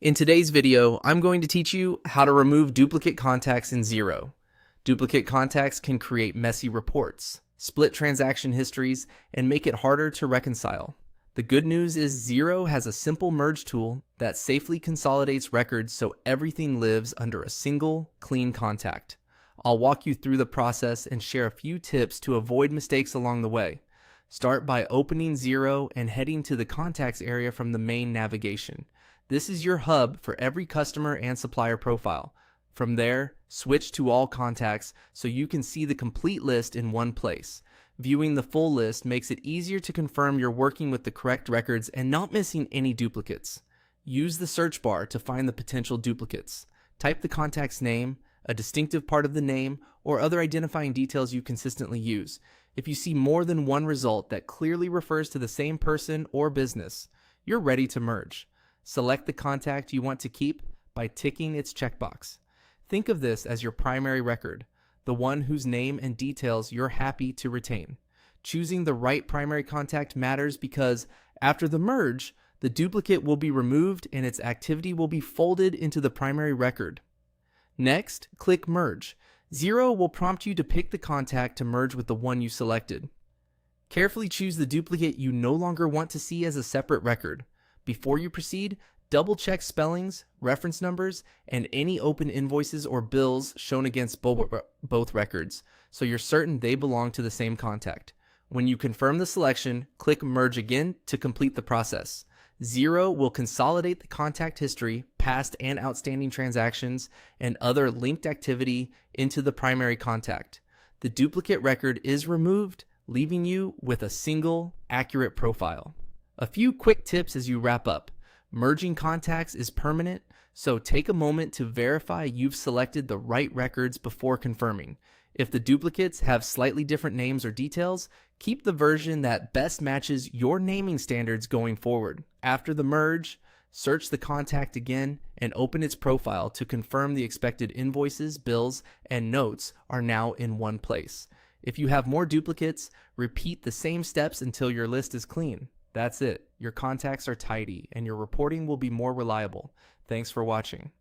In today's video, I'm going to teach you how to remove duplicate contacts in Xero. Duplicate contacts can create messy reports, split transaction histories, and make it harder to reconcile. The good news is Xero has a simple merge tool that safely consolidates records so everything lives under a single, clean contact. I'll walk you through the process and share a few tips to avoid mistakes along the way. Start by opening Xero and heading to the contacts area from the main navigation. This is your hub for every customer and supplier profile. From there, switch to all contacts so you can see the complete list in one place. Viewing the full list makes it easier to confirm you're working with the correct records and not missing any duplicates. Use the search bar to find the potential duplicates. Type the contact's name, a distinctive part of the name, or other identifying details you consistently use. If you see more than one result that clearly refers to the same person or business, you're ready to merge. Select the contact you want to keep by ticking its checkbox. Think of this as your primary record, the one whose name and details you're happy to retain. Choosing the right primary contact matters because after the merge, the duplicate will be removed and its activity will be folded into the primary record. Next, click Merge. Xero will prompt you to pick the contact to merge with the one you selected. Carefully choose the duplicate you no longer want to see as a separate record. Before you proceed, double-check spellings, reference numbers, and any open invoices or bills shown against both records, so you're certain they belong to the same contact. When you confirm the selection, click Merge again to complete the process. Xero will consolidate the contact history, past and outstanding transactions, and other linked activity into the primary contact. The duplicate record is removed, leaving you with a single, accurate profile. A few quick tips as you wrap up. Merging contacts is permanent, so take a moment to verify you've selected the right records before confirming. If the duplicates have slightly different names or details, keep the version that best matches your naming standards going forward. After the merge, search the contact again and open its profile to confirm the expected invoices, bills, and notes are now in one place. If you have more duplicates, repeat the same steps until your list is clean. That's it. Your contacts are tidy and your reporting will be more reliable. Thanks for watching.